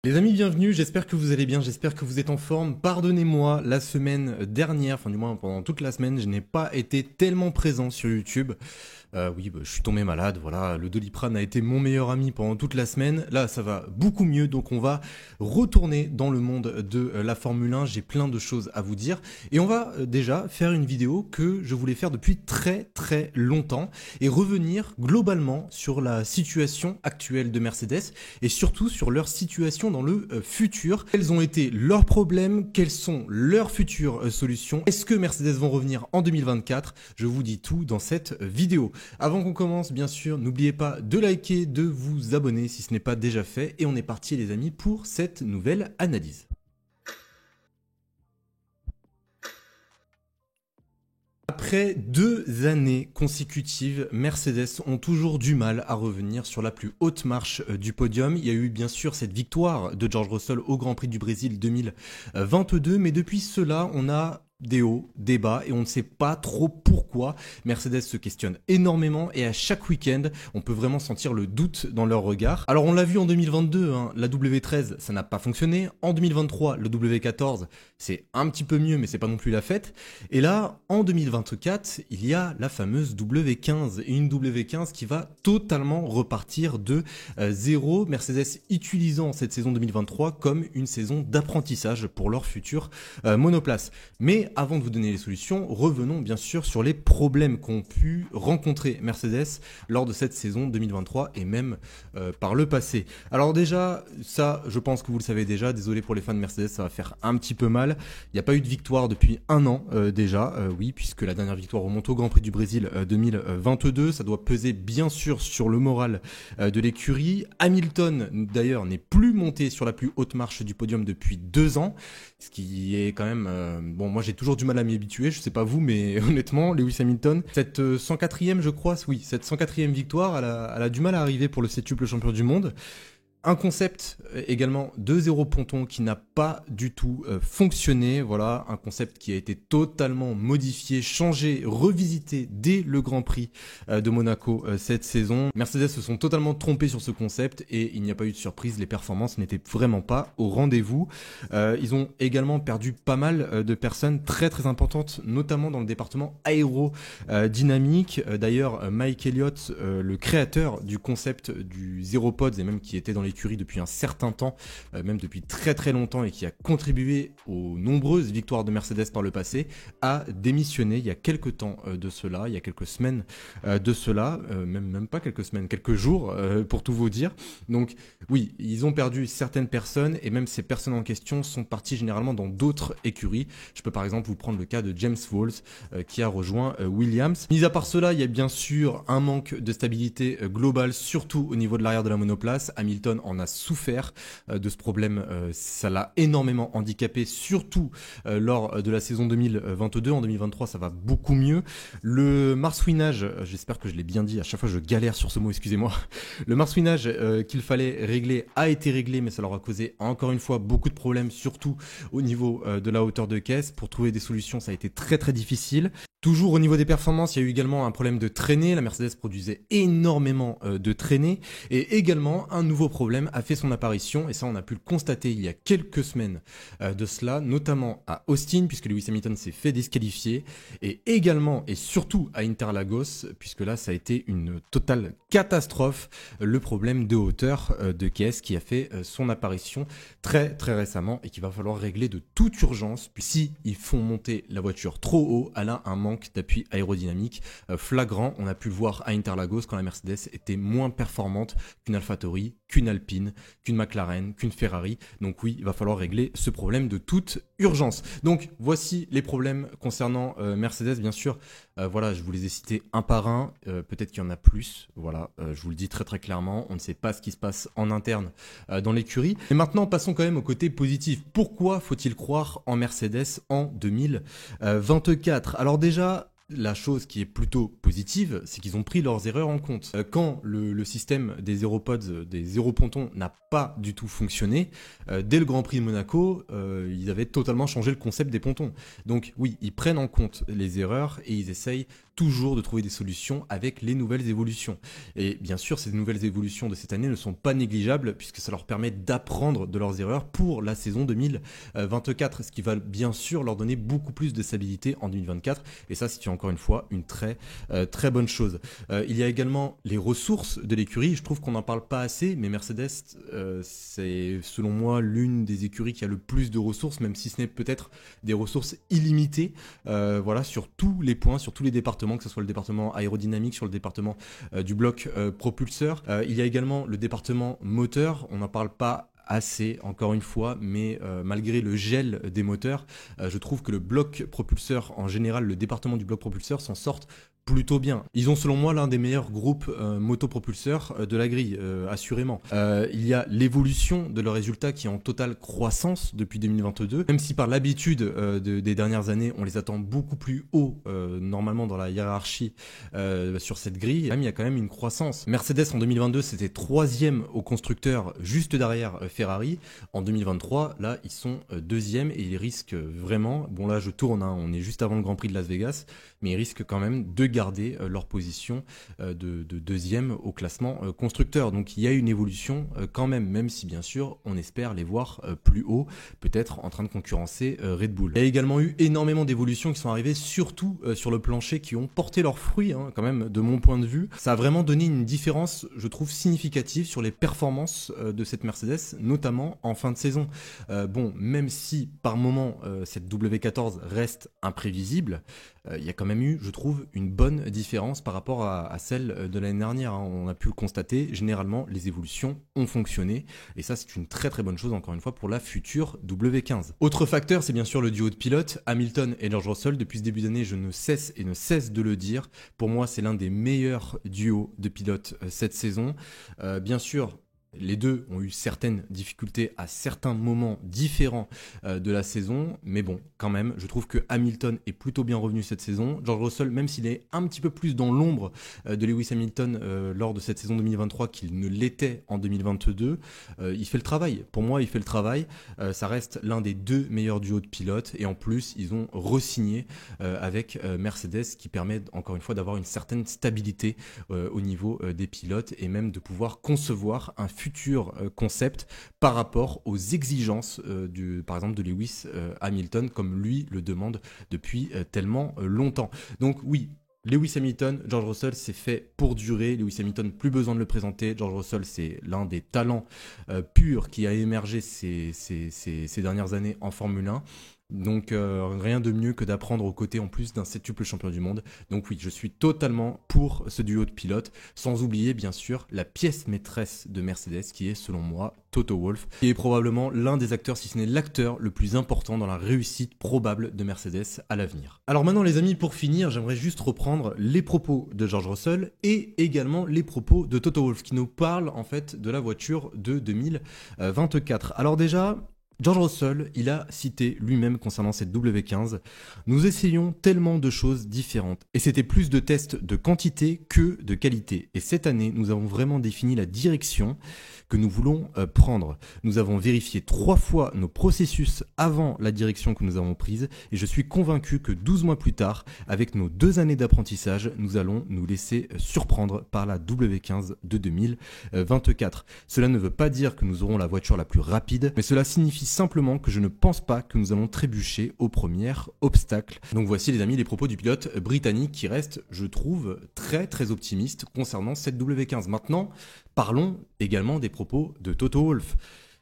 Les amis, bienvenue, j'espère que vous allez bien, j'espère que vous êtes en forme. Pardonnez-moi, la semaine dernière, enfin du moins pendant toute la semaine, je n'ai pas été tellement présent sur YouTube. Oui, je suis tombé malade, voilà, le Doliprane a été mon meilleur ami pendant toute la semaine. Là, ça va beaucoup mieux, donc on va retourner dans le monde de la Formule 1. J'ai plein de choses à vous dire. Et on va déjà faire une vidéo que je voulais faire depuis très très longtemps et revenir globalement sur la situation actuelle de Mercedes et surtout sur leur situation dans le futur. Quels ont été leurs problèmes? Quelles sont leurs futures solutions? Est-ce que Mercedes vont revenir en 2024? Je vous dis tout dans cette vidéo. Avant qu'on commence, bien sûr, n'oubliez pas de liker, de vous abonner si ce n'est pas déjà fait. Et on est parti les amis pour cette nouvelle analyse. Après 2 années consécutives, Mercedes ont toujours du mal à revenir sur la plus haute marche du podium. Il y a eu bien sûr cette victoire de George Russell au Grand Prix du Brésil 2022, mais depuis cela, on a des hauts, des bas, et on ne sait pas trop pourquoi. Mercedes se questionne énormément et à chaque week-end, on peut vraiment sentir le doute dans leur regard. Alors on l'a vu en 2022, la W13, ça n'a pas fonctionné. En 2023, le W14, c'est un petit peu mieux, mais c'est pas non plus la fête. Et là, en 2024, il y a la fameuse W15, et une W15 qui va totalement repartir de zéro. Mercedes utilisant cette saison 2023 comme une saison d'apprentissage pour leur futur monoplace. Mais avant de vous donner les solutions, revenons bien sûr sur les problèmes qu'ont pu rencontrer Mercedes lors de cette saison 2023 et même par le passé. Alors déjà, ça je pense que vous le savez déjà, désolé pour les fans de Mercedes, ça va faire un petit peu mal. Il n'y a pas eu de victoire depuis un an déjà, oui, puisque la dernière victoire remonte au Grand Prix du Brésil 2022. Ça doit peser bien sûr sur le moral de l'écurie. Hamilton d'ailleurs n'est plus monté sur la plus haute marche du podium depuis 2 ans, ce qui est quand même... bon, moi j'ai toujours du mal à m'y habituer, je sais pas vous, mais honnêtement, Lewis Hamilton, cette 104e je crois, oui, cette 104e victoire, elle a du mal à arriver pour le septuple champion du monde. Un concept également de zéro ponton qui n'a pas du tout fonctionné, voilà, un concept qui a été totalement modifié, changé, revisité dès le Grand Prix de Monaco cette saison. Mercedes se sont totalement trompés sur ce concept et il n'y a pas eu de surprise, les performances n'étaient vraiment pas au rendez-vous. Ils ont également perdu pas mal de personnes très très importantes, notamment dans le département aérodynamique. D'ailleurs, Mike Elliott, le créateur du concept du zéro pods et même qui était dans l'écurie depuis un certain temps, même depuis très très longtemps et qui a contribué aux nombreuses victoires de Mercedes par le passé, a démissionné il y a quelques temps de cela, il y a quelques semaines de cela, même pas quelques semaines, quelques jours pour tout vous dire. Donc oui, ils ont perdu certaines personnes et même ces personnes en question sont parties généralement dans d'autres écuries. Je peux par exemple vous prendre le cas de James Walls qui a rejoint Williams. Mis à part cela, il y a bien sûr un manque de stabilité globale, surtout au niveau de l'arrière de la monoplace. Hamilton en a souffert de ce problème, ça l'a énormément handicapé, surtout lors de la saison 2022. En 2023, ça va beaucoup mieux. Le marsouinage, j'espère que je l'ai bien dit, à chaque fois je galère sur ce mot, excusez-moi. Le marsouinage qu'il fallait régler a été réglé, mais ça leur a causé encore une fois beaucoup de problèmes, surtout au niveau de la hauteur de caisse. Pour trouver des solutions, ça a été très très difficile. Toujours au niveau des performances, il y a eu également un problème de traînée. La Mercedes produisait énormément de traînée. Et également, un nouveau problème a fait son apparition. Et ça, on a pu le constater il y a quelques semaines de cela, notamment à Austin, puisque Lewis Hamilton s'est fait disqualifier. Et également, et surtout à Interlagos, puisque là, ça a été une totale catastrophe. Le problème de hauteur de caisse qui a fait son apparition très très récemment et qu'il va falloir régler de toute urgence. Puis si ils font monter la voiture trop haut, elle a un manque d'appui aérodynamique flagrant. On a pu le voir à Interlagos quand la Mercedes était moins performante qu'une AlphaTauri, qu'une Alpine, qu'une McLaren, qu'une Ferrari. Donc oui, il va falloir régler ce problème de toute urgence. Donc voici les problèmes concernant Mercedes, bien sûr. Voilà, je vous les ai cités un par un. Peut-être qu'il y en a plus. Voilà, je vous le dis très très clairement. On ne sait pas ce qui se passe en interne dans l'écurie. Et maintenant, passons quand même au côté positif. Pourquoi faut-il croire en Mercedes en 2024? Alors déjà, la chose qui est plutôt positive, c'est qu'ils ont pris leurs erreurs en compte. Quand le système des zéro pods, des zéro pontons n'a pas du tout fonctionné, dès le Grand Prix de Monaco, ils avaient totalement changé le concept des pontons. Donc oui, ils prennent en compte les erreurs et ils essayent toujours de trouver des solutions avec les nouvelles évolutions. Et bien sûr, ces nouvelles évolutions de cette année ne sont pas négligeables puisque ça leur permet d'apprendre de leurs erreurs pour la saison 2024, ce qui va bien sûr leur donner beaucoup plus de stabilité en 2024. Et ça, c'est encore une fois une très bonne chose. Il y a également les ressources de l'écurie. Je trouve qu'on n'en parle pas assez, mais Mercedes, c'est selon moi l'une des écuries qui a le plus de ressources, même si ce n'est peut-être des ressources illimitées, voilà, sur tous les points, sur tous les départements, que ce soit le département aérodynamique, sur le département du bloc propulseur. Il y a également le département moteur, on n'en parle pas assez, encore une fois, mais malgré le gel des moteurs, je trouve que le bloc propulseur, en général, le département du bloc propulseur s'en sortent plutôt bien. Ils ont selon moi l'un des meilleurs groupes motopropulseurs de la grille, assurément. Il y a l'évolution de leurs résultats qui est en totale croissance depuis 2022, même si par l'habitude des dernières années, on les attend beaucoup plus haut normalement dans la hiérarchie sur cette grille. Même, il y a quand même une croissance. Mercedes en 2022, c'était 3e au constructeur, juste derrière Ferrari. En 2023, là, ils sont 2e et ils risquent vraiment, bon là je tourne, hein, on est juste avant le Grand Prix de Las Vegas, mais ils risquent quand même de garder leur position de 2e au classement constructeur. Donc il y a une évolution quand même si bien sûr on espère les voir plus haut, peut-être en train de concurrencer Red Bull. Il y a également eu énormément d'évolutions qui sont arrivées, surtout sur le plancher, qui ont porté leurs fruits, hein, quand même, de mon point de vue. Ça a vraiment donné une différence, je trouve, significative sur les performances de cette Mercedes, notamment en fin de saison. Bon, même si par moment cette W14 reste imprévisible, il y a quand même eu, je trouve, une bonne différence par rapport à celle de l'année dernière. On a pu le constater, généralement, les évolutions ont fonctionné. Et ça, c'est une très bonne chose, encore une fois, pour la future W15. Autre facteur, c'est bien sûr le duo de pilotes, Hamilton et George Russell. Depuis ce début d'année, je ne cesse de le dire. Pour moi, c'est l'un des meilleurs duos de pilotes cette saison. Bien sûr, les deux ont eu certaines difficultés à certains moments différents de la saison, mais bon, quand même, je trouve que Hamilton est plutôt bien revenu cette saison. George Russell, même s'il est un petit peu plus dans l'ombre de Lewis Hamilton lors de cette saison 2023 qu'il ne l'était en 2022, il fait le travail. Pour moi, il fait le travail. Ça reste l'un des deux meilleurs duos de pilotes, et en plus, ils ont re-signé avec Mercedes, qui permet encore une fois d'avoir une certaine stabilité au niveau des pilotes, et même de pouvoir concevoir un futur concept par rapport aux exigences par exemple de Lewis Hamilton, comme lui le demande depuis tellement longtemps. Donc oui, Lewis Hamilton, George Russell, c'est fait pour durer. Lewis Hamilton, plus besoin de le présenter. George Russell, c'est l'un des talents purs qui a émergé ces dernières années en Formule 1. Donc rien de mieux que d'apprendre aux côtés en plus d'un septuple champion du monde. Donc oui, je suis totalement pour ce duo de pilotes, sans oublier bien sûr la pièce maîtresse de Mercedes qui est selon moi Toto Wolff, qui est probablement l'un des acteurs, si ce n'est l'acteur le plus important dans la réussite probable de Mercedes à l'avenir. Alors maintenant les amis, pour finir, j'aimerais juste reprendre les propos de George Russell et également les propos de Toto Wolff qui nous parlent en fait de la voiture de 2024. Alors déjà, George Russell, il a cité lui-même concernant cette W15 « Nous essayons tellement de choses différentes et c'était plus de tests de quantité que de qualité. Et cette année, nous avons vraiment défini la direction que nous voulons prendre. Nous avons vérifié 3 fois nos processus avant la direction que nous avons prise et je suis convaincu que 12 mois plus tard, avec nos 2 années d'apprentissage, nous allons nous laisser surprendre par la W15 de 2024. Cela ne veut pas dire que nous aurons la voiture la plus rapide, mais cela signifie simplement que je ne pense pas que nous allons trébucher au premier obstacle. » Donc voici les amis les propos du pilote britannique qui reste, je trouve, très optimiste concernant cette W15. Maintenant, parlons également des propos de Toto Wolff.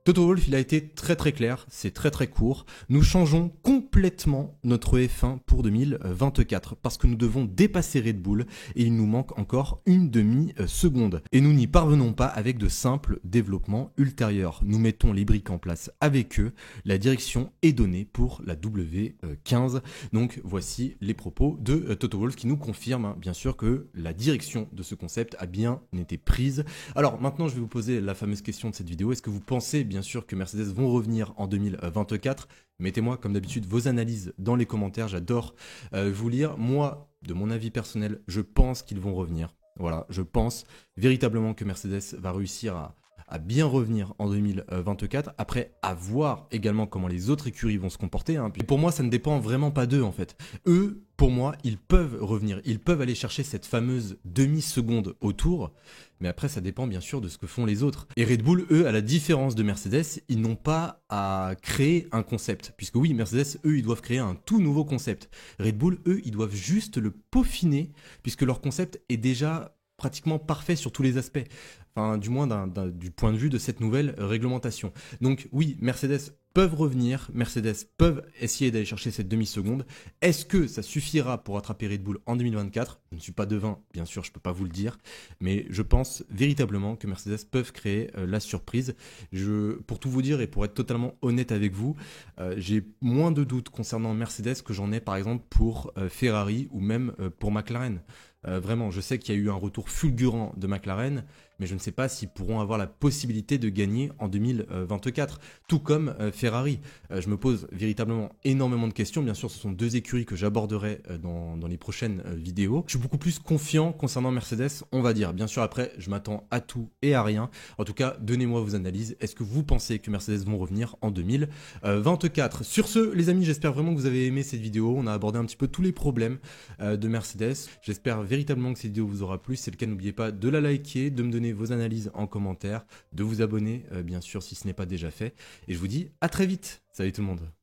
Toto Wolff, il a été très clair, c'est très court. Nous changeons complètement notre F1 pour 2024 parce que nous devons dépasser Red Bull et il nous manque encore une demi-seconde. Et nous n'y parvenons pas avec de simples développements ultérieurs. Nous mettons les briques en place avec eux. La direction est donnée pour la W15. Donc voici les propos de Toto Wolff qui nous confirme bien sûr que la direction de ce concept a bien été prise. Alors maintenant, je vais vous poser la fameuse question de cette vidéo. Est-ce que vous pensez bien sûr que Mercedes vont revenir en 2024? Mettez-moi comme d'habitude vos analyses dans les commentaires, j'adore vous lire. Moi, de mon avis personnel, je pense qu'ils vont revenir. Voilà, je pense véritablement que Mercedes va réussir à bien revenir en 2024. Après, à voir également comment les autres écuries vont se comporter, hein. Puis pour moi, ça ne dépend vraiment pas d'eux en fait. Eux, pour moi, ils peuvent revenir, ils peuvent aller chercher cette fameuse demi-seconde au tour, mais après ça dépend bien sûr de ce que font les autres. Et Red Bull, eux, à la différence de Mercedes, ils n'ont pas à créer un concept, puisque oui, Mercedes, eux, ils doivent créer un tout nouveau concept. Red Bull, eux, ils doivent juste le peaufiner, puisque leur concept est déjà pratiquement parfait sur tous les aspects, enfin du moins du point de vue de cette nouvelle réglementation. Donc oui, Mercedes peuvent revenir, Mercedes peuvent essayer d'aller chercher cette demi-seconde. Est-ce que ça suffira pour attraper Red Bull en 2024? Je ne suis pas devin, bien sûr, je ne peux pas vous le dire, mais je pense véritablement que Mercedes peuvent créer la surprise. Pour tout vous dire et pour être totalement honnête avec vous, j'ai moins de doutes concernant Mercedes que j'en ai par exemple pour Ferrari ou même pour McLaren. Vraiment, je sais qu'il y a eu un retour fulgurant de McLaren, mais je ne sais pas s'ils pourront avoir la possibilité de gagner en 2024. Tout comme Ferrari. Je me pose véritablement énormément de questions. Bien sûr, ce sont deux écuries que j'aborderai dans les prochaines vidéos. Je suis beaucoup plus confiant concernant Mercedes, on va dire. Bien sûr, après, je m'attends à tout et à rien. En tout cas, donnez-moi vos analyses. Est-ce que vous pensez que Mercedes vont revenir en 2024? Sur ce, les amis, j'espère vraiment que vous avez aimé cette vidéo. On a abordé un petit peu tous les problèmes de Mercedes. J'espère véritablement que cette vidéo vous aura plu. Si c'est le cas, n'oubliez pas de la liker, de me donner vos analyses en commentaire, de vous abonner bien sûr si ce n'est pas déjà fait. Et je vous dis à très vite. Salut tout le monde.